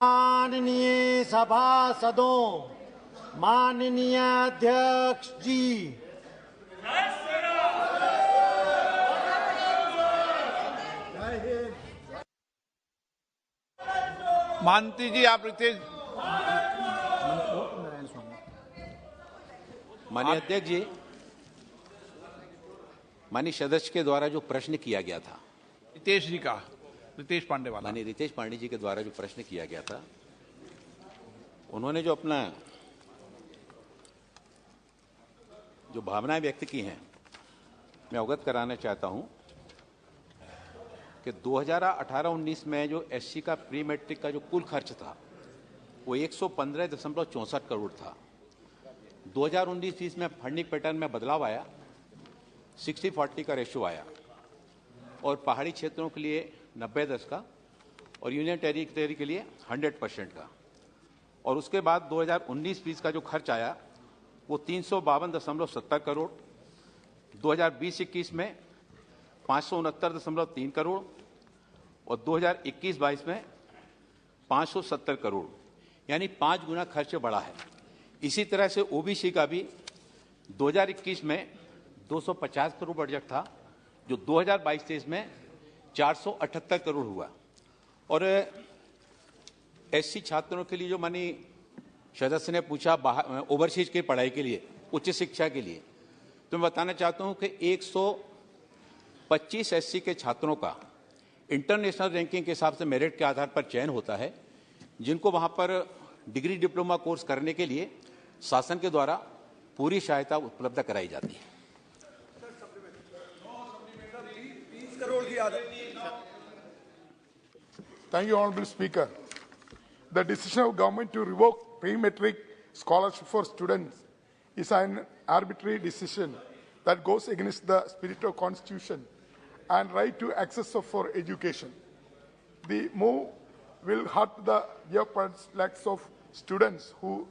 माननीय सभासदों, माननीय अध्यक्ष जी, मानती जी आप रितेश। माननीय अध्यक्ष जी, माननीय सदस्य के द्वारा जो प्रश्न किया गया था, रितेश जी का, रितेश पांडे वाला, माननीय रितेश पांडे जी के द्वारा जो प्रश्न किया गया था, उन्होंने जो अपना जो भावनाएं व्यक्त की हैं, मैं अवगत कराना चाहता हूं कि 2018-19 में जो एससी का प्री मैट्रिक का जो कुल खर्च था वो 115.64 करोड़ था। 2019-20 में फंडिंग पैटर्न में बदलाव आया, 60-40 का रेशियो आया और पहाड़ी क्षेत्रों के लिए 90-10 का और यूनियन टेरिटरी के लिए 100% का। और उसके बाद 2019-20 का जो खर्च आया वो 352.70 करोड़, 2020-21 में 569.3 करोड़ और 2021-22 में 570 करोड़, यानी 5 गुना खर्च बढ़ा है। इसी तरह से ओबीसी का भी 2021 में 250 करोड़ बजट था, जो 2022-23 में 478 करोड़ हुआ। और एससी छात्रों के लिए जो माननीय सदस्य ने पूछा ओवरसीज की पढ़ाई के लिए, उच्च शिक्षा के लिए, तो मैं बताना चाहता हूं कि 125 एससी के छात्रों का इंटरनेशनल रैंकिंग के हिसाब से मेरिट के आधार पर चयन होता है, जिनको वहां पर डिग्री डिप्लोमा कोर्स करने के लिए शासन के द्वारा पूरी सहायता उपलब्ध कराई जाती है। Thank you, Honorable Speaker. The decision of government to revoke pre-metric scholarship for students is an arbitrary decision that goes against the spirit of Constitution and right to access for education. The move will hurt the lakhs of students who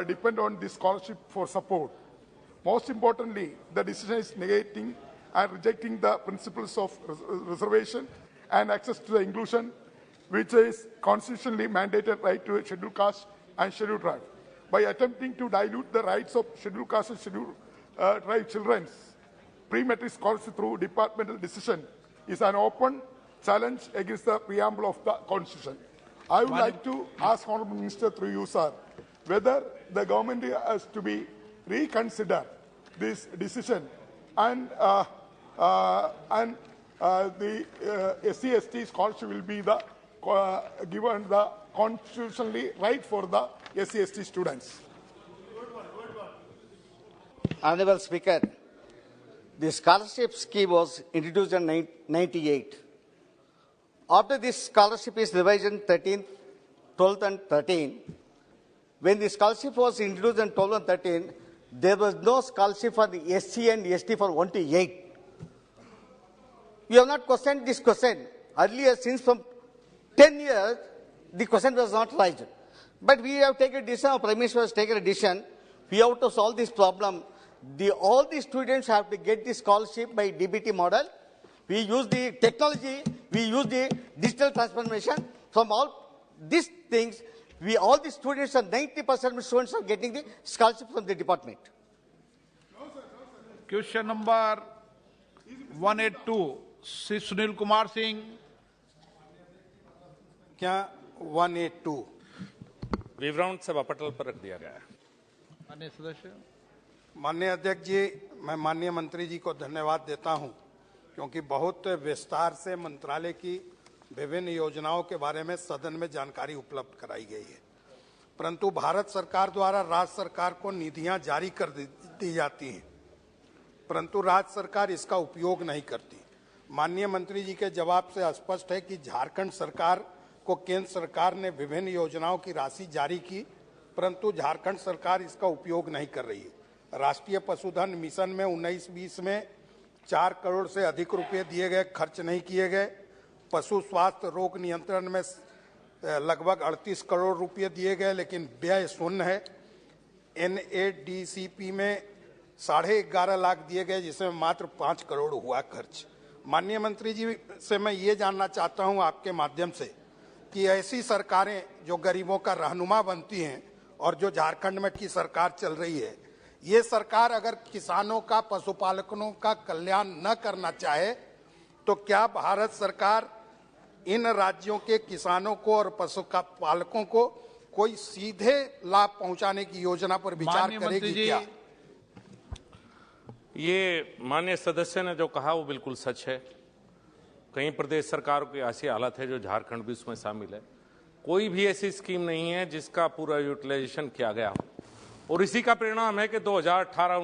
depend on this scholarship for support. Most importantly, the decision is negating and rejecting the principles of reservation and access to the inclusion, which is constitutionally mandated right to scheduled caste and scheduled tribe. By attempting to dilute the rights of scheduled caste and scheduled tribe children, pre-metric scholarship through departmental decision is an open challenge against the preamble of the Constitution. I would like to ask Honourable Minister through you, sir, whether the government has to be reconsider this decision and the SC/ST scholarship will be the given the constitutionally right for the SC/ST students. Honourable Speaker, the scholarship scheme was introduced in 1998. After this scholarship is revised in 13th, 12th and 13. When the scholarship was introduced in 12 and 13, there was no scholarship for the SC and ST for 1 to 8. We have not questioned this question. Earlier, since from 10 years, the question was not raised. But we have taken a decision, our Prime Minister has taken a decision, we have to solve this problem. All the students have to get the scholarship by DBT model. We use the technology, we use the digital transformation. From all these things, all the students, 90% of students are getting the scholarship from the department. Question number 182 Shri Sunil Kumar Singh. क्या 182 विवरण सभा पटल पर रख दिया गया है। अन्य सदस्य। माननीय अध्यक्ष जी, मैं माननीय मंत्री जी को धन्यवाद देता हूं, क्योंकि बहुत विस्तार से मंत्रालय की विभिन्न योजनाओं के बारे में सदन में जानकारी उपलब्ध कराई गई है। परंतु भारत सरकार द्वारा राज्य सरकार को निधियां जारी कर दी जाती हैं, परंतु राज्य सरकार इसका उपयोग नहीं करती। माननीय मंत्री जी के जवाब से स्पष्ट है कि झारखंड सरकार को केंद्र सरकार ने विभिन्न योजनाओं की राशि जारी की, परंतु झारखंड सरकार इसका उपयोग नहीं कर रही है। राष्ट्रीय पशुधन मिशन में 19-20 में 4 करोड़ से अधिक रुपए दिए गए, खर्च नहीं किए गए। पशु स्वास्थ्य रोग नियंत्रण में लगभग 38 करोड़ रुपए दिए गए, लेकिन व्यय शून्य है। NADCP में 11.5 लाख दिए गए, जिसमें मात्र 5 करोड़ हुआ खर्च। माननीय मंत्री जी से मैं ये जानना चाहता हूं आपके माध्यम से कि ऐसी सरकारें जो गरीबों का रहनुमा बनती हैं और जो झारखंड में की सरकार चल रही है, ये सरकार अगर किसानों का, पशुपालकों का कल्याण न करना चाहे तो क्या भारत सरकार इन राज्यों के किसानों को और पशुपालकों को कोई सीधे लाभ पहुंचाने की योजना पर विचार माननीय मंत्री करेगी जी, क्या? ये माननीय सदस्य ने जो कहा वो बिल्कुल सच है। कई प्रदेश सरकारों की ऐसी हालत है जो झारखंड भी उसमें शामिल है। कोई भी ऐसी स्कीम नहीं है जिसका पूरा यूटिलाइजेशन किया गया हो, और इसी का परिणाम है कि 2018,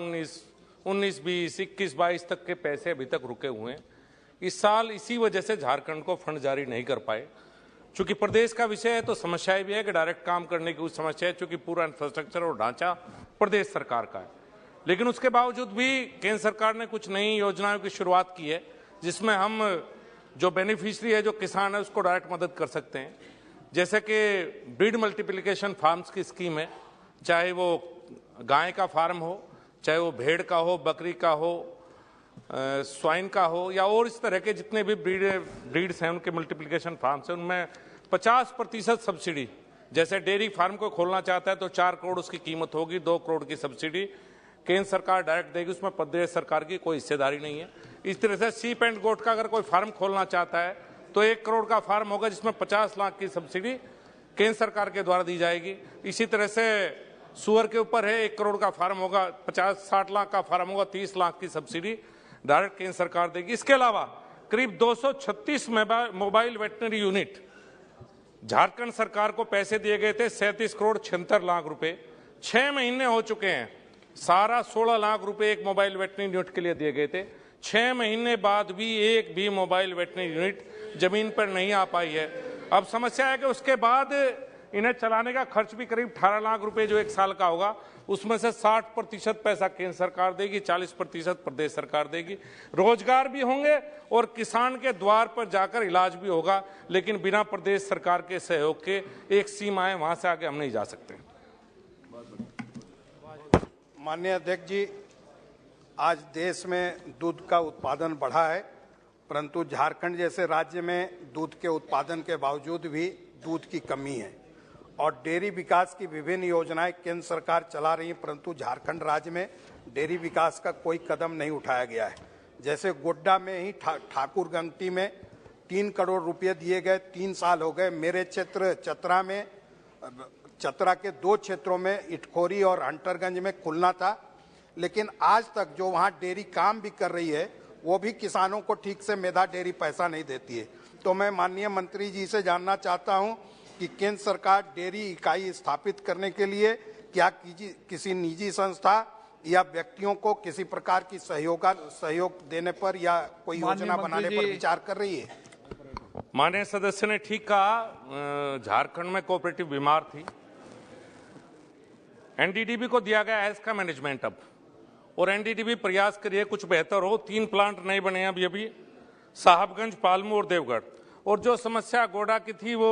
19, 20, 21, 22 तक के पैसे अभी तक रुके हुए हैं। इस साल इसी वजह से झारखंड को फंड जारी नहीं कर पाए। चूंकि प्रदेश का विषय है तो समस्याएं भी है कि डायरेक्ट काम करने की कुछ समस्या है, चूंकि पूरा इंफ्रास्ट्रक्चर और ढांचा प्रदेश सरकार का है। लेकिन उसके बावजूद भी केंद्र सरकार ने कुछ नई योजनाओं की शुरुआत की है, जिसमें हम जो बेनिफिशियरी है, जो किसान है, उसको डायरेक्ट मदद कर सकते हैं। जैसे कि ब्रीड मल्टीप्लिकेशन फार्म्स की स्कीम है, चाहे वो गाय का फार्म हो, चाहे वो भेड़ का हो, बकरी का हो, स्वाइन का हो, या और इस तरह के जितने भी ब्रीड्स हैं उनके मल्टीप्लिकेशन फार्म्स हैं, उनमें 50% सब्सिडी। जैसे डेयरी फार्म को खोलना चाहता है तो 4 करोड़ उसकी कीमत होगी, 2 करोड़ की सब्सिडी केंद्र सरकार डायरेक्ट देगी, उसमें प्रदेश सरकार की कोई हिस्सेदारी नहीं है। इस तरह से शीप एंड गोट का अगर कोई फार्म खोलना चाहता है तो 1 करोड़ का फार्म होगा, जिसमें 50 लाख की सब्सिडी केंद्र सरकार के द्वारा दी जाएगी। इसी तरह से सुअर के ऊपर है, 1 करोड़ का फार्म होगा, 50-60 लाख का फार्म होगा, 30 लाख की सब्सिडी डायरेक्ट केंद्र सरकार देगी। इसके अलावा करीब 236 मोबाइल वेटनरी यूनिट झारखंड सरकार को पैसे दिए गए थे, 37 करोड़ 76 लाख रुपए। 6 महीने हो चुके हैं, सारा 16 लाख रुपए एक मोबाइल वेटनरी यूनिट के लिए दिए गए थे। 6 महीने बाद भी एक भी मोबाइल वेटनरी यूनिट जमीन पर नहीं आ पाई है। अब समस्या है कि उसके बाद इन्हें चलाने का खर्च भी करीब 18 लाख रुपए जो 1 साल का होगा, उसमें से 60% पैसा केंद्र सरकार देगी, 40% प्रदेश सरकार देगी। रोजगार भी होंगे और किसान के द्वार पर जाकर इलाज भी होगा, लेकिन बिना प्रदेश सरकार के सहयोग के एक सीमा है, वहां से आगे हम नहीं जा सकते। माननीय अध्यक्ष जी, आज देश में दूध का उत्पादन बढ़ा है, परंतु झारखंड जैसे राज्य में दूध के उत्पादन के बावजूद भी दूध की कमी है और डेयरी विकास की विभिन्न योजनाएं केंद्र सरकार चला रही है, परंतु झारखंड राज्य में डेयरी विकास का कोई कदम नहीं उठाया गया है। जैसे गोड्डा में ही ठाकुरगंगटी में 3 करोड़ रुपए दिए गए, 3 साल हो गए। मेरे क्षेत्र चतरा में, चतरा के 2 क्षेत्रों में इटखोरी और हंटरगंज में खुलना था, लेकिन आज तक जो वहां डेयरी काम भी कर रही है वो भी किसानों को ठीक से मेधा डेयरी पैसा नहीं देती है। तो मैं माननीय मंत्री जी से जानना चाहता हूं कि केंद्र सरकार डेयरी इकाई स्थापित करने के लिए क्या किसी निजी संस्था या व्यक्तियों को किसी प्रकार की सहयोग देने पर या कोई योजना बनाने पर विचार कर रही है? माननीय सदस्य ने ठीक कहा, झारखंड में कोऑपरेटिव बीमार थी, एनडीडीबी को दिया गया है इसका मैनेजमेंट अब, और एनडीडीबी प्रयास करिए कुछ बेहतर हो। 3 प्लांट नए बने हैं अभी साहबगंज, पालमू और देवगढ़। और जो समस्या गोडा की थी वो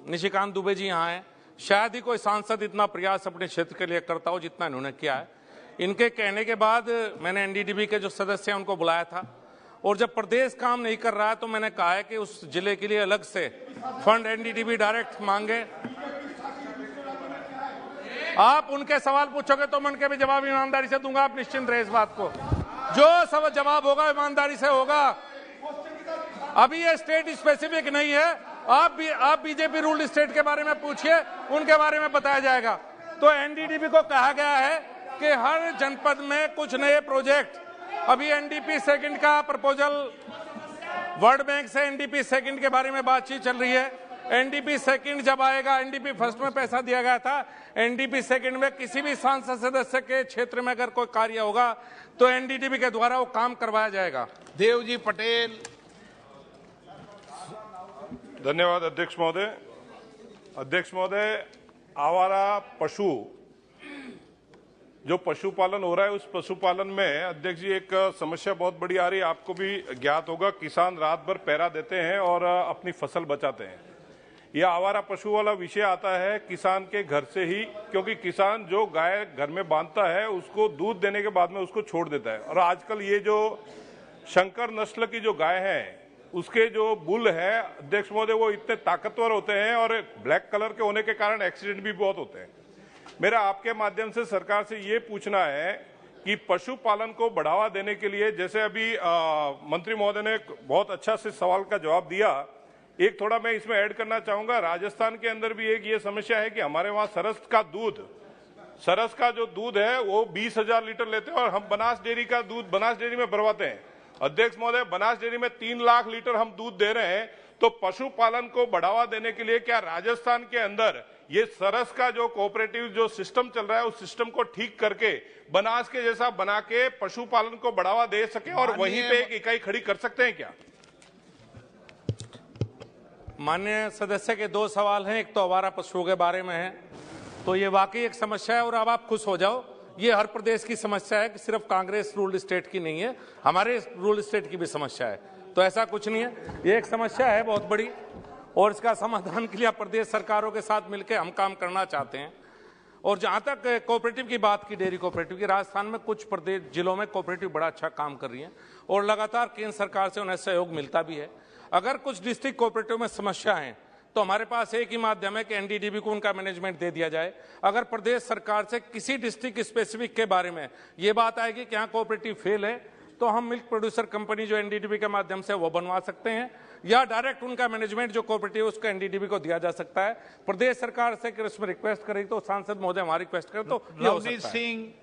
निशिकांत दुबे जी यहाँ हैं, शायद ही कोई सांसद इतना प्रयास अपने क्षेत्र के लिए करता हो जितना इन्होंने किया है। इनके कहने के बाद मैंने एनडीडीबी के जो सदस्य हैं उनको बुलाया था, और जब प्रदेश काम नहीं कर रहा है तो मैंने कहा है कि उस जिले के लिए अलग से फंड एनडीडीबी डायरेक्ट मांगे। आप उनके सवाल पूछोगे तो मैं उनके भी जवाब ईमानदारी से दूंगा, आप निश्चिंत रहे इस बात को। जो सब जवाब होगा ईमानदारी से होगा। अभी ये स्टेट स्पेसिफिक नहीं है, आप बीजेपी रूल्ड स्टेट के बारे में पूछिए, उनके बारे में बताया जाएगा। तो एनडीडीबी को कहा गया है कि हर जनपद में कुछ नए प्रोजेक्ट, अभी एनडीपी सेकंड का प्रपोजल वर्ल्ड बैंक से एनडीपी सेकंड के बारे में बातचीत चल रही है। एनडीपी सेकंड जब आएगा, एनडीपी फर्स्ट में पैसा दिया गया था, एनडीपी सेकंड में किसी भी सांसद सदस्य के क्षेत्र में अगर कोई कार्य होगा तो एनडीडीबी के द्वारा वो काम करवाया जाएगा। देवजी पटेल। धन्यवाद अध्यक्ष महोदय। अध्यक्ष महोदय, आवारा पशु जो पशुपालन हो रहा है, उस पशुपालन में अध्यक्ष जी एक समस्या बहुत बड़ी आ रही है, आपको भी ज्ञात होगा। किसान रात भर पहरा देते हैं और अपनी फसल बचाते हैं। यह आवारा पशु वाला विषय आता है किसान के घर से ही, क्योंकि किसान जो गाय घर में बांधता है उसको दूध देने के बाद में उसको छोड़ देता है। और आजकल ये जो शंकर नस्ल की जो गाय है उसके जो बुल है अध्यक्ष महोदय वो इतने ताकतवर होते हैं और ब्लैक कलर के होने के कारण एक्सीडेंट भी बहुत होते हैं। मेरा आपके माध्यम से सरकार से ये पूछना है कि पशुपालन को बढ़ावा देने के लिए, जैसे अभी मंत्री महोदय ने बहुत अच्छा से सवाल का जवाब दिया, एक थोड़ा मैं इसमें ऐड करना चाहूंगा। राजस्थान के अंदर भी एक ये समस्या है कि हमारे वहां सरस का जो दूध है वो 20,000 लीटर लेते हैं और हम बनास डेयरी का दूध बनास डेयरी में भरवाते हैं। अध्यक्ष महोदय, बनास डेयरी में 3 लाख लीटर हम दूध दे रहे हैं। तो पशुपालन को बढ़ावा देने के लिए क्या राजस्थान के अंदर ये सरस का जो कोऑपरेटिव जो सिस्टम चल रहा है उस सिस्टम को ठीक करके बनास के जैसा बना के पशुपालन को बढ़ावा दे सके और वहीं पे एक इकाई खड़ी कर सकते हैं क्या? माननीय सदस्य के 2 सवाल हैं। एक तो आवारा पशुओं के बारे में है, तो ये वाकई एक समस्या है और अब आप खुश हो जाओ, ये हर प्रदेश की समस्या है कि सिर्फ कांग्रेस रूल्ड स्टेट की नहीं है, हमारे रूल्ड स्टेट की भी समस्या है। तो ऐसा कुछ नहीं है, ये एक समस्या है बहुत बड़ी और इसका समाधान के लिए प्रदेश सरकारों के साथ मिलकर हम काम करना चाहते हैं। और जहां तक कोऑपरेटिव की बात की, डेयरी कोऑपरेटिव की, राजस्थान में कुछ प्रदेश जिलों में कोऑपरेटिव बड़ा अच्छा काम कर रही है और लगातार केंद्र सरकार से उन्हें सहयोग मिलता भी है। अगर कुछ डिस्ट्रिक्ट कोऑपरेटिव में समस्या है तो हमारे पास एक ही माध्यम है कि एनडीडीबी को उनका मैनेजमेंट दे दिया जाए। अगर प्रदेश सरकार से किसी डिस्ट्रिक्ट स्पेसिफिक के बारे में ये बात आएगी कि यहाँ कोऑपरेटिव फेल है तो हम मिल्क प्रोड्यूसर कंपनी जो एनडीडीबी के माध्यम से वो बनवा सकते हैं या डायरेक्ट उनका मैनेजमेंट जो कोऑपरेटिव है उसका एनडीडीबी को दिया जा सकता है। प्रदेश सरकार से अगर इसमें रिक्वेस्ट करेगी तो सांसद महोदय हमारी रिक्वेस्ट करें तो ये हो सकता है।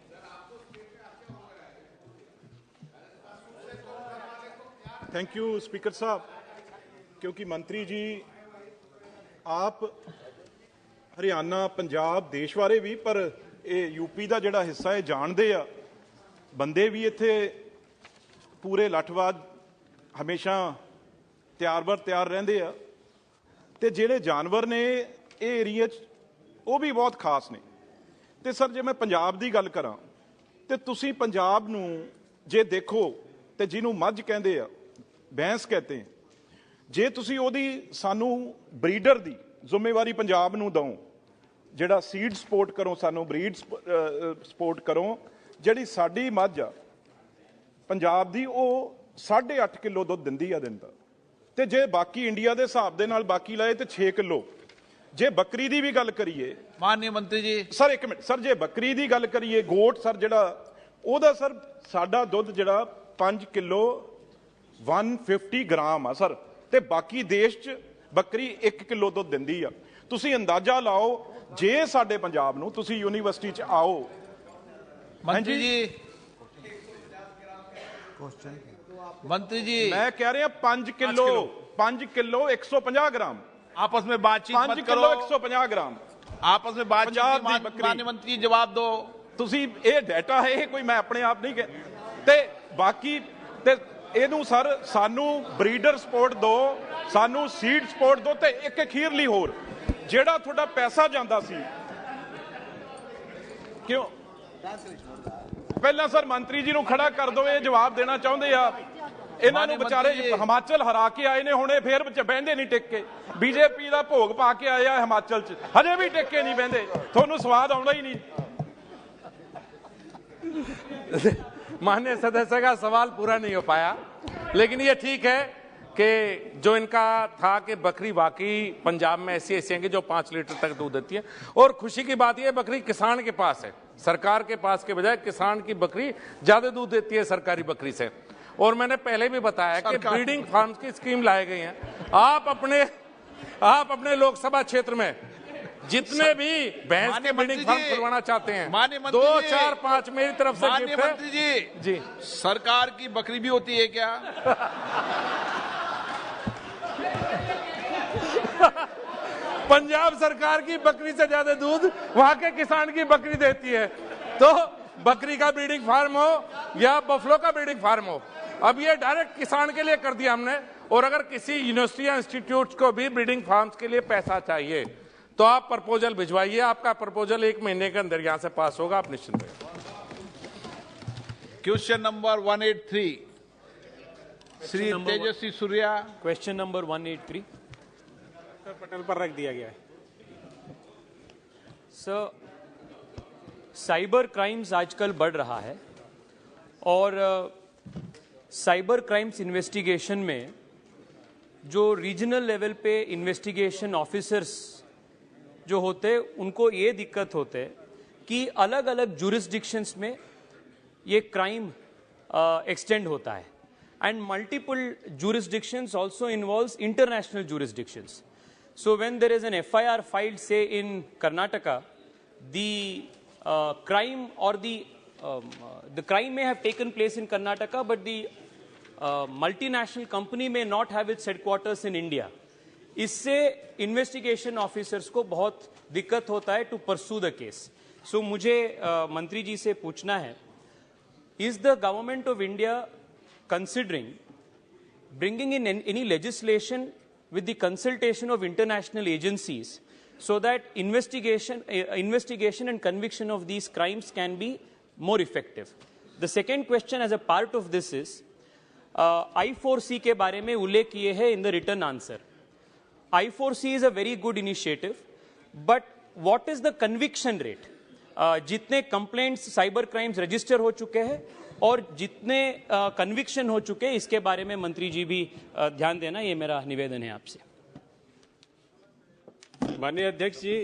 थैंक यू स्पीकर साहब, क्योंकि मंत्री जी आप हरियाणा पंजाब देश बारे भी पर यूपी का जिहड़ा हिस्सा है जानते आ, बंदे भी इत्थे पूरे लठबाज हमेशा तैयार रहंदे आ ते जिहड़े जानवर ने ये एरिया वो भी बहुत खास ने। ते सर जे मैं पंजाब की गल करां ते तुसीं पंजाब नूं जे देखो ते जिन्हों मझ कहंदे आ, भैंस कहते हैं, जे तुसीं ओदी सानू ब्रीडर दी जिम्मेवारी पंजाब नूं दओ, जिहड़ा सीड सपोर्ट करो, सानू ब्रीड सपोर्ट करो, जिहड़ी साडी मझ आ पंजाब दी वो 8.5 किलो दुध दिंदी आ दिन दा, ते जे बाकी इंडिया दे हिसाब दे नाल बाकी लाए ते 6 किलो। जे बकरी दी भी गल करिए माननीय मंत्री जी, सर एक मिनट सर, जे बकरी दी गल करिए गोट सर जिहड़ा ओदा सर साडा दुध जिहड़ा 5 किलो 150 ग्राम आ सर, ते बाकी देश च बकरी 1 किलो दुध दिंदी आ। तुसीं अंदाजा लाओ जे साडे पंजाब नूं तुसीं यूनीवर्सिटी च आओ। मंत्री जी मैं कह रहा 5 किलो 150 ग्राम, आपस में बातचीत मत 5 करो, किलो 150 ग्राम आपस में बातचीत। माननीय मंत्री जवाब दो। तुसीं ये डाटा है, ये कोई मैं अपने आप नहीं कह ते बाकी ते ਇਹਨੂੰ ਸਰ ਸਾਨੂੰ ਬਰੀਡਰ ਸਪੋਰਟ ਦਿਓ, ਸਾਨੂੰ ਸੀਡ ਸਪੋਰਟ ਦਿਓ ਤੇ ਇੱਕ ਅਖੀਰਲੀ ਹੋਰ ਜਿਹੜਾ ਤੁਹਾਡਾ ਪੈਸਾ ਜਾਂਦਾ ਸੀ ਕਿਉਂ ਪਹਿਲਾਂ ਸਰ ਮੰਤਰੀ ਜੀ ਨੂੰ ਖੜਾ ਕਰ ਦਿਓ, ਇਹ ਜਵਾਬ ਦੇਣਾ ਚਾਹੁੰਦੇ ਆ। ਇਹਨਾਂ ਨੂੰ ਵਿਚਾਰੇ ਹਿਮਾਚਲ ਹਰਾ ਕੇ ਆਏ ਨੇ, ਹੁਣ ਇਹ ਫੇਰ ਵਿੱਚ ਬਹਿੰਦੇ ਨਹੀਂ ਟਿਕ ਕੇ, ਬੀਜੇਪੀ ਦਾ ਭੋਗ ਪਾ ਕੇ ਆਏ ਆ ਹਿਮਾਚਲ 'ਚ, ਹਜੇ ਵੀ ਟਿਕ ਕੇ ਨਹੀਂ ਬਹਿੰਦੇ, ਤੁਹਾਨੂੰ ਸਵਾਦ ਆਉਂਦਾ ਹੀ नहीं। माननीय सदस्य का सवाल पूरा नहीं हो पाया, लेकिन ये ठीक है कि जो इनका था कि बकरी वाकई पंजाब में ऐसी हैं कि जो 5 लीटर तक दूध देती है। और खुशी की बात यह बकरी किसान के पास है, सरकार के पास के बजाय किसान की बकरी ज्यादा दूध देती है सरकारी बकरी से। और मैंने पहले भी बताया कि ब्रीडिंग फार्म्स की स्कीम लाई गई है। आप अपने लोकसभा क्षेत्र में जितने भी भैंस के ब्रीडिंग फार्म खुलवाना चाहते हैं, 2, 4, 5 मेरी तरफ से गिफ्ट है। मंत्री जी, सरकार की बकरी भी होती है क्या? पंजाब सरकार की बकरी से ज्यादा दूध वहां के किसान की बकरी देती है। तो बकरी का ब्रीडिंग फार्म हो या बफलो का ब्रीडिंग फार्म हो, अब ये डायरेक्ट किसान के लिए कर दिया हमने। और अगर किसी यूनिवर्सिटी या इंस्टीट्यूट को भी ब्रीडिंग फार्म्स के लिए पैसा चाहिए तो आप प्रपोजल भिजवाइए, आपका प्रपोजल 1 महीने के अंदर यहां से पास होगा, आप निश्चिंत रहिए। Question number 183 Shri Tejasvi Surya. Question number 183 Patel पर रख दिया गया है। सर, साइबर क्राइम्स आजकल बढ़ रहा है और साइबर क्राइम्स इन्वेस्टिगेशन में जो रीजनल लेवल पे इन्वेस्टिगेशन ऑफिसर्स जो होते उनको ये दिक्कत होते कि अलग अलग जुरिस्डिक्शंस में ये क्राइम एक्सटेंड होता है, and multiple jurisdictions also involves international jurisdictions. So when there is an FIR filed, say in Karnataka, the crime or the crime may have taken place in Karnataka, but the multinational company may not have its headquarters in India. इससे investigation officers को बहुत दिक्कत होता है to pursue the case. सो मुझे मंत्री जी से पूछना है, is the government of India considering bringing in any legislation with the consultation of international agencies so that investigation and conviction of these crimes can be more effective. The second question as a part of this is I4C के बारे में उल्लेख किए हैं in the written answer. I4C is a very good initiative, but what is the conviction rate? जितने complaints cyber crimes register हो चुके हैं और जितने कन्विक्शन हो चुके हैं, इसके बारे में मंत्री जी भी ध्यान देना, ये मेरा निवेदन है आपसे. माननीय अध्यक्ष जी,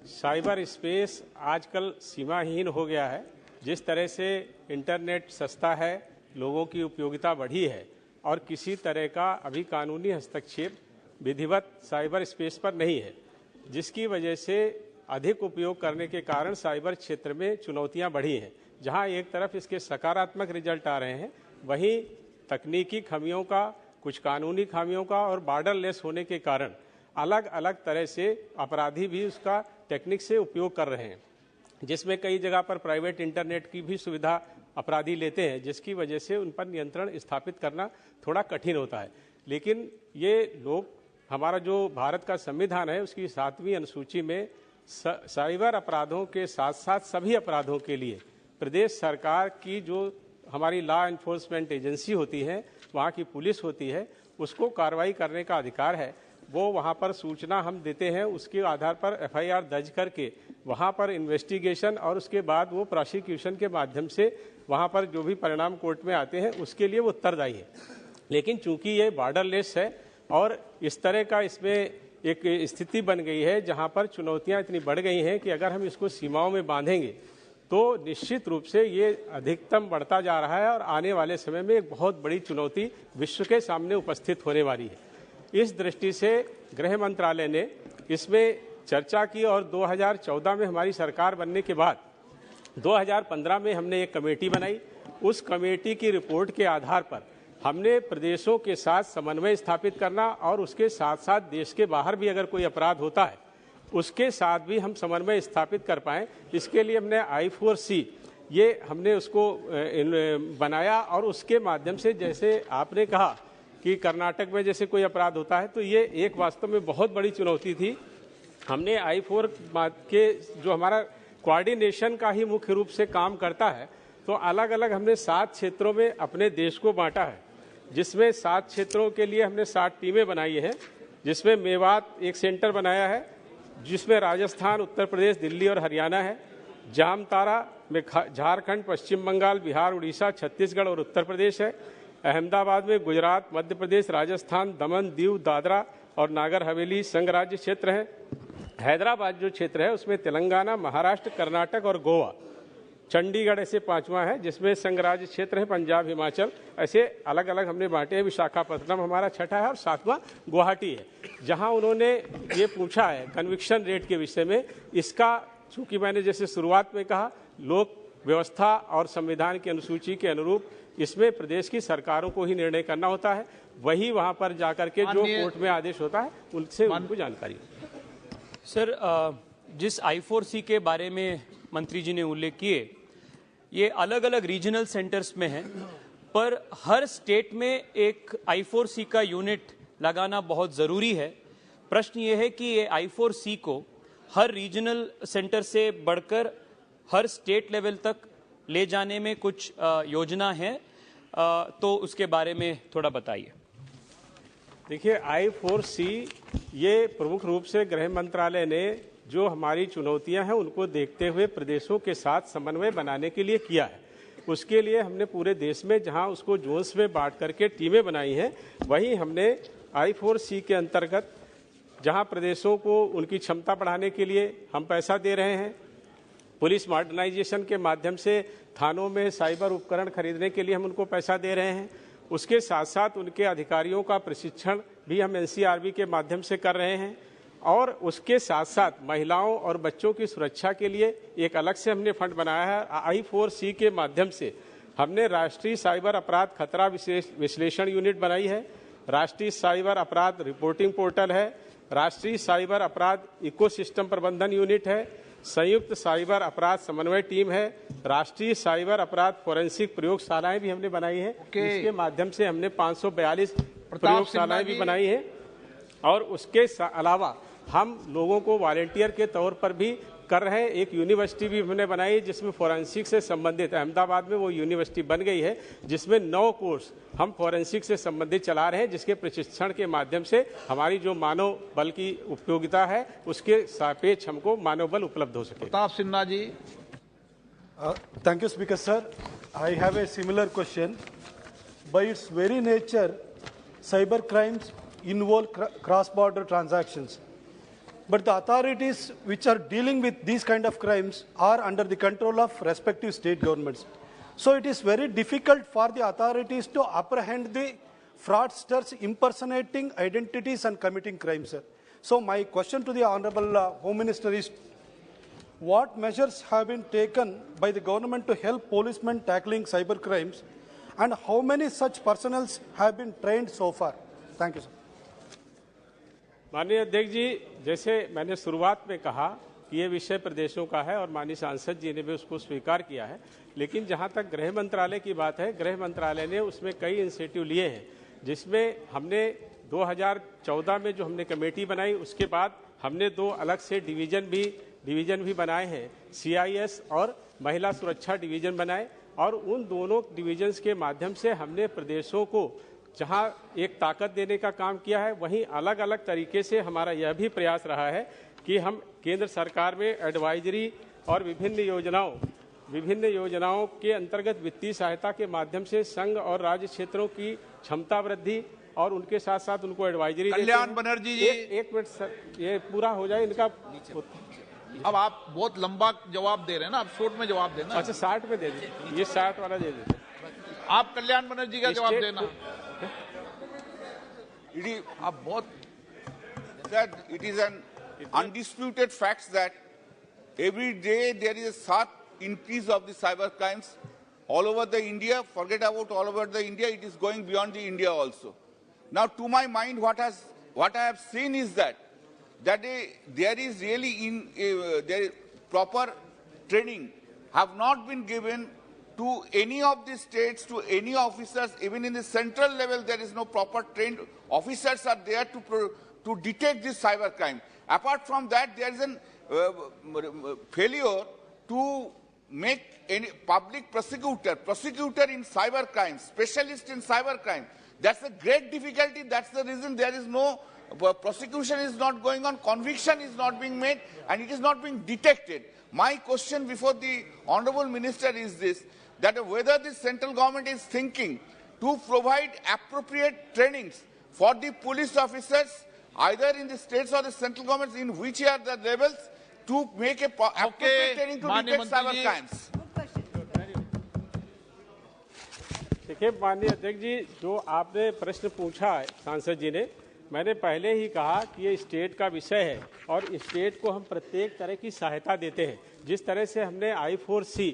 साइबर स्पेस आजकल सीमाहीन हो गया है. जिस तरह से इंटरनेट सस्ता है, लोगों की उपयोगिता बढ़ी है और किसी तरह का अभी कानूनी हस्तक्षेप विधिवत साइबर स्पेस पर नहीं है, जिसकी वजह से अधिक उपयोग करने के कारण साइबर क्षेत्र में चुनौतियां बढ़ी हैं. जहां एक तरफ इसके सकारात्मक रिजल्ट आ रहे हैं, वहीं तकनीकी खामियों का, कुछ कानूनी खामियों का और बॉर्डरलेस होने के कारण अलग अलग तरह से अपराधी भी उसका टेक्निक से उपयोग कर रहे हैं, जिसमें कई जगह पर प्राइवेट इंटरनेट की भी सुविधा अपराधी लेते हैं, जिसकी वजह से उन पर नियंत्रण स्थापित करना थोड़ा कठिन होता है. लेकिन ये लोग, हमारा जो भारत का संविधान है उसकी 7वीं अनुसूची में साइबर अपराधों के साथ साथ सभी अपराधों के लिए प्रदेश सरकार की जो हमारी लॉ एनफोर्समेंट एजेंसी होती है, वहाँ की पुलिस होती है, उसको कार्रवाई करने का अधिकार है. वो वहाँ पर सूचना हम देते हैं, उसके आधार पर FIR दर्ज करके वहाँ पर इन्वेस्टिगेशन और उसके बाद वो प्रोसिक्यूशन के माध्यम से वहाँ पर जो भी परिणाम कोर्ट में आते हैं उसके लिए वो उत्तरदायी है. लेकिन चूंकि ये बॉर्डरलेस है और इस तरह का इसमें एक स्थिति बन गई है जहाँ पर चुनौतियाँ इतनी बढ़ गई हैं कि अगर हम इसको सीमाओं में बांधेंगे तो निश्चित रूप से ये अधिकतम बढ़ता जा रहा है और आने वाले समय में एक बहुत बड़ी चुनौती विश्व के सामने उपस्थित होने वाली है. इस दृष्टि से गृह मंत्रालय ने इसमें चर्चा की और 2014 में हमारी सरकार बनने के बाद 2015 में हमने एक कमेटी बनाई. उस कमेटी की रिपोर्ट के आधार पर हमने प्रदेशों के साथ समन्वय स्थापित करना और उसके साथ साथ देश के बाहर भी अगर कोई अपराध होता है उसके साथ भी हम समन्वय स्थापित कर पाएं, इसके लिए हमने I4C ये हमने उसको बनाया. और उसके माध्यम से, जैसे आपने कहा कि कर्नाटक में जैसे कोई अपराध होता है, तो ये एक वास्तव में बहुत बड़ी चुनौती थी. हमने I4 के जो हमारा कोऑर्डिनेशन का ही मुख्य रूप से काम करता है, तो अलग अलग हमने 7 क्षेत्रों में अपने देश को बांटा है, जिसमें 7 क्षेत्रों के लिए हमने 7 टीमें बनाई हैं, जिसमें मेवात एक सेंटर बनाया है, जिसमें राजस्थान, उत्तर प्रदेश, दिल्ली और हरियाणा है. जामताड़ा में झारखंड, पश्चिम बंगाल, बिहार, उड़ीसा, छत्तीसगढ़ और उत्तर प्रदेश है. अहमदाबाद में गुजरात, मध्य प्रदेश, राजस्थान, दमन, दीव, दादरा और नागर हवेली संघ राज्य क्षेत्र है. हैदराबाद जो क्षेत्र है उसमें तेलंगाना, महाराष्ट्र, कर्नाटक और गोवा. चंडीगढ़ ऐसे 5वां है जिसमें संघ राज्य क्षेत्र है, पंजाब, हिमाचल, ऐसे अलग अलग हमने बांटे हैं. विशाखापट्टनम हमारा 6ठा है और 7वां गुवाहाटी है. जहां उन्होंने ये पूछा है कन्विक्शन रेट के विषय में, इसका चूंकि मैंने जैसे शुरुआत में कहा, लोक व्यवस्था और संविधान की अनुसूची के अनुरूप इसमें प्रदेश की सरकारों को ही निर्णय करना होता है. वही वहां पर जाकर के जो कोर्ट में आदेश होता है उनसे उनको जानकारी. सर, जिस I4C के बारे में मंत्री जी ने उल्लेख किए, ये अलग अलग रीजनल सेंटर्स में है, पर हर स्टेट में एक I4C का यूनिट लगाना बहुत ज़रूरी है. प्रश्न ये है कि ये I4C को हर रीजनल सेंटर से बढ़कर हर स्टेट लेवल तक ले जाने में कुछ योजना है, तो उसके बारे में थोड़ा बताइए. देखिए, I4C ये प्रमुख रूप से गृह मंत्रालय ने जो हमारी चुनौतियां हैं उनको देखते हुए प्रदेशों के साथ समन्वय बनाने के लिए किया है. उसके लिए हमने पूरे देश में जहां उसको जोन्स में बांट करके टीमें बनाई हैं, वहीं हमने I4C के अंतर्गत जहां प्रदेशों को उनकी क्षमता बढ़ाने के लिए हम पैसा दे रहे हैं, पुलिस मॉडर्नाइजेशन के माध्यम से थानों में साइबर उपकरण खरीदने के लिए हम उनको पैसा दे रहे हैं, उसके साथ साथ उनके अधिकारियों का प्रशिक्षण भी हम NCRB के माध्यम से कर रहे हैं, और उसके साथ साथ महिलाओं और बच्चों की सुरक्षा के लिए एक अलग से हमने फंड बनाया है। I4C के माध्यम से हमने राष्ट्रीय साइबर अपराध खतरा विश्लेषण यूनिट बनाई है, राष्ट्रीय साइबर अपराध रिपोर्टिंग पोर्टल है, राष्ट्रीय साइबर अपराध इकोसिस्टम प्रबंधन यूनिट है, संयुक्त साइबर अपराध समन्वय टीम है, राष्ट्रीय साइबर अपराध फोरेंसिक प्रयोगशालाएं भी हमने बनाई है। इसके माध्यम से हमने 542 प्रयोगशालाएं भी बनाई है, और उसके अलावा हम लोगों को वॉलेंटियर के तौर पर भी कर रहे हैं। एक यूनिवर्सिटी भी हमने बनाई जिसमें फोरेंसिक से संबंधित, अहमदाबाद में वो यूनिवर्सिटी बन गई है, जिसमें 9 कोर्स हम फोरेंसिक से संबंधित चला रहे हैं, जिसके प्रशिक्षण के माध्यम से हमारी जो मानव बल की उपयोगिता है उसके सापेक्ष हमको मानव बल उपलब्ध हो सके। Pratap Sinha ji. Thank you, Speaker sir. I have a similar question. By its very nature, cyber crimes involve cross-border transactions. But the authorities which are dealing with these kind of crimes are under the control of respective state governments. So it is very difficult for the authorities to apprehend the fraudsters impersonating identities and committing crimes, sir. So my question to the Honorable Home Minister is, what measures have been taken by the government to help policemen tackling cyber crimes, and how many such personnel have been trained so far? Thank you, sir. माननीय अध्यक्ष जी, जैसे मैंने शुरुआत में कहा कि ये विषय प्रदेशों का है और माननीय सांसद जी ने भी उसको स्वीकार किया है, लेकिन जहां तक गृह मंत्रालय की बात है, गृह मंत्रालय ने उसमें कई इनिशिएटिव लिए हैं, जिसमें हमने 2014 में जो हमने कमेटी बनाई, उसके बाद हमने 2 अलग से डिवीजन भी बनाए हैं, CIS और महिला सुरक्षा डिवीजन बनाए, और उन दोनों डिवीजन्स के माध्यम से हमने प्रदेशों को जहां एक ताकत देने का काम किया है, वहीं अलग अलग तरीके से हमारा यह भी प्रयास रहा है कि हम केंद्र सरकार में एडवाइजरी और विभिन्न योजनाओं के अंतर्गत वित्तीय सहायता के माध्यम से संघ और राज्य क्षेत्रों की क्षमता वृद्धि और उनके साथ साथ उनको एडवाइजरी। कल्याण बनर्जी जी, एक मिनट सर, ये पूरा हो जाए इनका। अब आप बहुत लंबा जवाब दे रहे हैं ना, आप शॉर्ट में जवाब देना। अच्छा, 60 में दे दीजिए, ये 60 वाला दे दीजिए। आप कल्याण बनर्जी का जवाब देना। आप बहुत that it is an undisputed fact that every day there is a sharp increase of the cyber crimes all over the India. Forget about all over the India, it is going beyond the India also. Now, to my mind, what I have seen is that there is really proper training have not been given to any of the states, to any officers. Even in the central level, there is no proper trained officers are there to detect this cyber crime. Apart from that, there is a failure to make any public prosecutor in cyber crime, specialist in cyber crime. That's a great difficulty. That's the reason there is no prosecution is not going on, conviction is not being made, and it is not being detected. My question before the Honorable Minister is this, that whether the central government is thinking to provide appropriate trainings for the police officers, either in the states or the central governments, in which are the levels, to make appropriate training to detect cyber crimes. देखिए माननीय अध्यक्ष जी, जो आपने प्रश्न पूछा है सांसद जी ने, मैंने पहले ही कहा कि ये स्टेट का विषय है और स्टेट को हम प्रत्येक तरह की सहायता देते हैं। जिस तरह से हमने I4C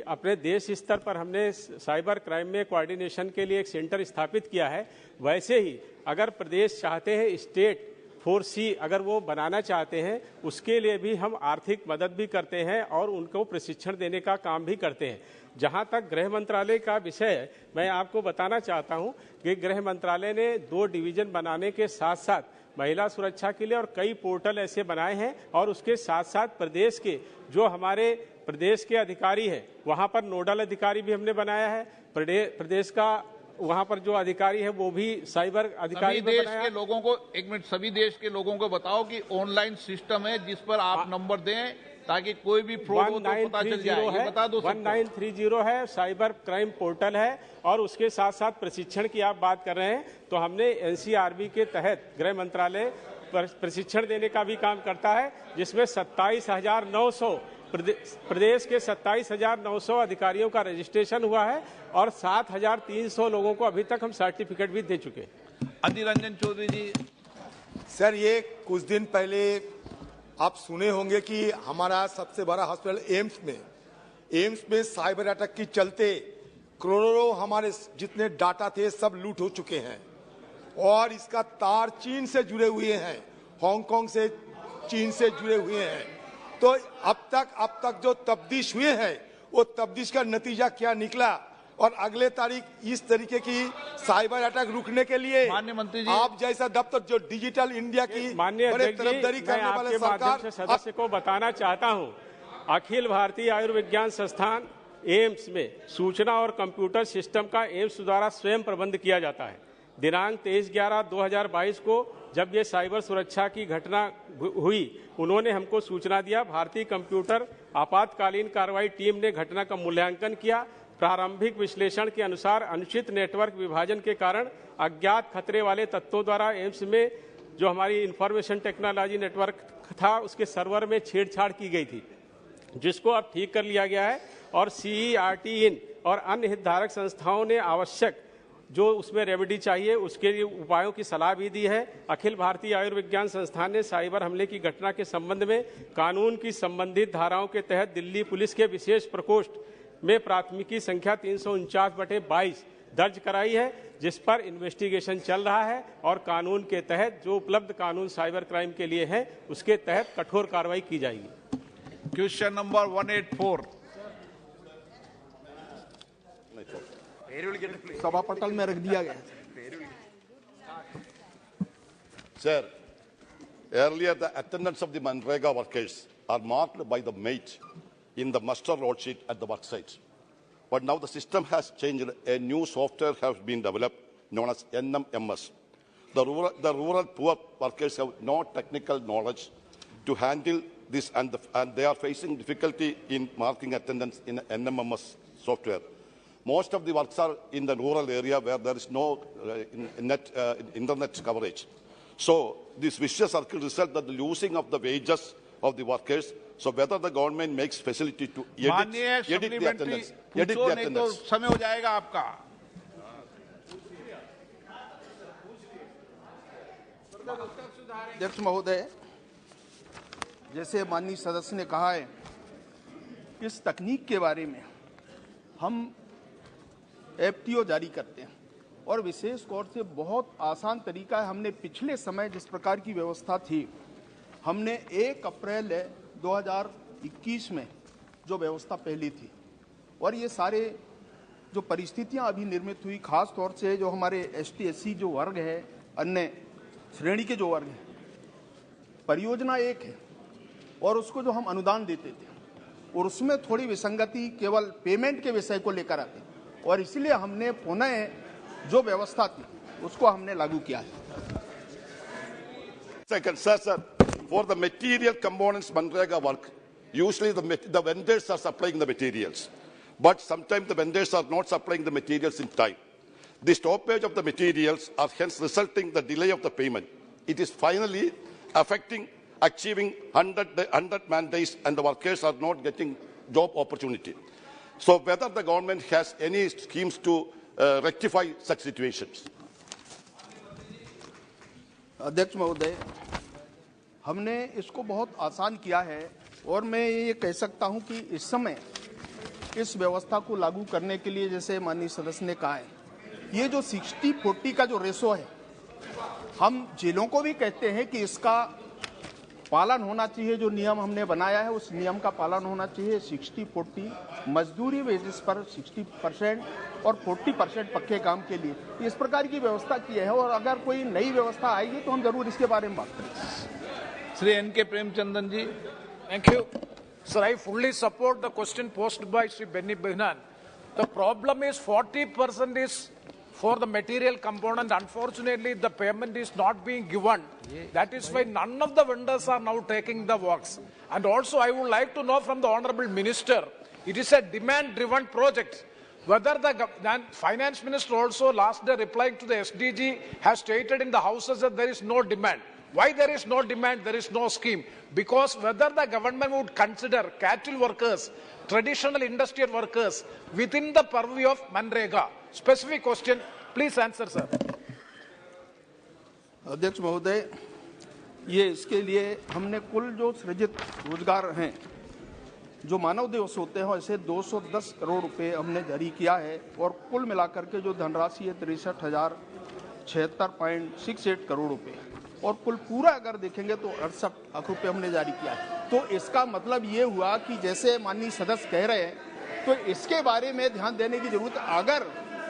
अपने देश स्तर पर हमने साइबर क्राइम में कोऑर्डिनेशन के लिए एक सेंटर स्थापित किया है, वैसे ही अगर प्रदेश चाहते हैं स्टेट 4C अगर वो बनाना चाहते हैं, उसके लिए भी हम आर्थिक मदद भी करते हैं और उनको प्रशिक्षण देने का काम भी करते हैं। जहां तक गृह मंत्रालय का विषय है, मैं आपको बताना चाहता हूं कि गृह मंत्रालय ने 2 डिवीजन बनाने के साथ साथ महिला सुरक्षा के लिए और कई पोर्टल ऐसे बनाए हैं, और उसके साथ साथ प्रदेश के जो हमारे प्रदेश के अधिकारी हैं, वहां पर नोडल अधिकारी भी हमने बनाया है। प्रदेश का वहां पर जो अधिकारी है वो भी साइबर अधिकारी सभी देश के लोगों को, एक मिनट, सभी देश के लोगों को बताओ कि ऑनलाइन सिस्टम है जिस पर आप नंबर दें ताकि कोई भी फ्रॉड हो तो पता चल जाए। ये बता दो। 1930 है, साइबर क्राइम पोर्टल है, और उसके साथ साथ प्रशिक्षण की आप बात कर रहे हैं तो हमने एनसीआरबी के तहत गृह मंत्रालय प्रशिक्षण देने का भी काम करता है, जिसमें 27,900 प्रदेश के 27,900 अधिकारियों का रजिस्ट्रेशन हुआ है और 7,300 लोगों को अभी तक हम सर्टिफिकेट भी दे चुके हैं। अधीर रंजन चौधरी जी। सर, ये कुछ दिन पहले आप सुने होंगे कि हमारा सबसे बड़ा हॉस्पिटल एम्स में साइबर अटैक के चलते करोड़ों हमारे जितने डाटा थे सब लूट हो चुके हैं, और इसका तार चीन से जुड़े हुए हैं, हांगकांग से चीन से जुड़े हुए हैं। तो अब तक जो तफ्तीश हुए हैं वो तफ्तीश का नतीजा क्या निकला, और अगले तारीख इस तरीके की साइबर अटैक रुकने के लिए माननीय मंत्री जी, आप जैसा दफ्तर जो डिजिटल इंडिया की बड़े तरफदारी करने वाले सरकार सदस्य को बताना चाहता हूं, अखिल भारतीय आयुर्विज्ञान संस्थान एम्स में सूचना और कंप्यूटर सिस्टम का एम्स द्वारा स्वयं प्रबंध किया जाता है। दिनांक 23/11/2022 को जब ये साइबर सुरक्षा की घटना हुई, उन्होंने हमको सूचना दिया। भारतीय कंप्यूटर आपातकालीन कार्रवाई टीम ने घटना का मूल्यांकन किया। प्रारंभिक विश्लेषण के अनुसार अनुचित नेटवर्क विभाजन के कारण अज्ञात खतरे वाले तत्वों द्वारा एम्स में जो हमारी इंफॉर्मेशन टेक्नोलॉजी नेटवर्क था उसके सर्वर में छेड़छाड़ की गई थी, जिसको अब ठीक कर लिया गया है। और CERT इन और अन्य हितधारक संस्थाओं ने आवश्यक जो उसमें रेमेडी चाहिए उसके लिए उपायों की सलाह भी दी है। अखिल भारतीय आयुर्विज्ञान संस्थान ने साइबर हमले की घटना के संबंध में कानून की संबंधित धाराओं के तहत दिल्ली पुलिस के विशेष प्रकोष्ठ में प्राथमिकी संख्या 349/22 दर्ज कराई है, जिस पर इन्वेस्टिगेशन चल रहा है और कानून के तहत जो उपलब्ध कानून साइबर क्राइम के लिए है उसके तहत कठोर कार्रवाई की जाएगी। Question number 184। सभा पटल में रख दिया गया। Sir, earlier the attendance of the Manrega workers are marked by the mate in the muster roll sheet at the work site. But now the system has changed. A new software has been developed known as NMMS. The rural poor workers have no technical knowledge to handle this, and they are facing difficulty in marking attendance in NMMS software. Most of the works are in the rural area where there is no internet coverage. So this vicious circle results in the losing of the wages of the workers. So whether the government makes facility to edit the attendance. नहीं तो समय हो जाएगा आपका। अध्यक्ष महोदय, जैसे माननीय सदस्य ने कहा है, इस तकनीक के बारे में हम FTO जारी करते हैं और विशेष तौर से बहुत आसान तरीका है। हमने पिछले समय जिस प्रकार की व्यवस्था थी, हमने 1 अप्रैल 2021 में जो व्यवस्था पहली थी, और ये सारे जो परिस्थितियां अभी निर्मित हुई, खास तौर से जो हमारे ST SC जो वर्ग है, अन्य श्रेणी के जो वर्ग हैं, परियोजना एक है और उसको जो हम अनुदान देते थे और उसमें थोड़ी विसंगति केवल पेमेंट के विषय को लेकर आते, और इसलिए हमने पुनः जो व्यवस्था थी उसको हमने लागू किया है। Second, sir, for the material components Manrega work, usually the vendors are supplying the materials, but sometimes the vendors are not supplying the materials in time. The stoppage of the materials are hence resulting the delay of the payment. It is finally affecting achieving 100 man days, and the workers are not getting job opportunity. So whether the government has any schemes to rectify such situations. अध्यक्ष महोदय, हमने इसको बहुत आसान किया है और मैं ये कह सकता हूं कि इस समय इस व्यवस्था को लागू करने के लिए, जैसे माननीय सदस्य ने कहा है, ये जो 60-40 का जो रेशो है, हम जिलों को भी कहते हैं कि इसका पालन होना चाहिए। जो नियम हमने बनाया है उस नियम का पालन होना चाहिए। 60-40 मजदूरी वेजेस पर 60% और 40% पक्के काम के लिए, इस प्रकार की व्यवस्था की है। और अगर कोई नई व्यवस्था आएगी तो हम जरूर इसके बारे में बात करेंगे। Shri N.K. Premachandran ji. Thank you. Sir, I fully support the question posed by Sri Benny Behanan. The problem is 40% is for the material component. Unfortunately, the payment is not being given. That is why none of the vendors are now taking the works. And also, I would like to know from the Honorable Minister, it is a demand-driven project. Whether the Finance Minister also last day replying to the SDG has stated in the Houses that there is no demand. Why there is no demand, there is no scheme? Because whether the government would consider cattle workers, traditional industrial workers within the purview of Manrega. Specific question, please answer, sir. अध्यक्ष महोदय, ये इसके लिए हमने कुल जो सृजित रोजगार हैं, जो मानव दिवस होते हैं, ऐसे 210 करोड़ रुपए हमने जारी किया है और कुल मिलाकर के जो धनराशि है 63,076.68 करोड़ रुपए और कुल पूरा अगर देखेंगे तो 68 लाख रुपए हमने जारी किया है। तो इसका मतलब ये हुआ कि जैसे माननीय सदस्य कह रहे हैं, तो इसके बारे में ध्यान देने की जरूरत, अगर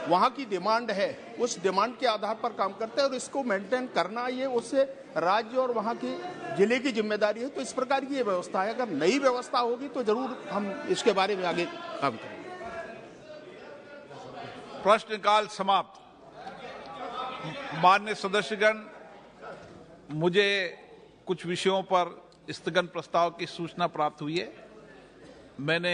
वहाँ की डिमांड है उस डिमांड के आधार पर काम करते हैं और इसको मेंटेन करना ये उससे राज्य और वहाँ की जिले की जिम्मेदारी है। तो इस प्रकार की ये व्यवस्था है, अगर नई व्यवस्था होगी तो जरूर हम इसके बारे में आगे काम करेंगे। प्रश्नकाल समाप्त। माननीय सदस्यगण, मुझे कुछ विषयों पर स्थगन प्रस्ताव की सूचना प्राप्त हुई है। मैंने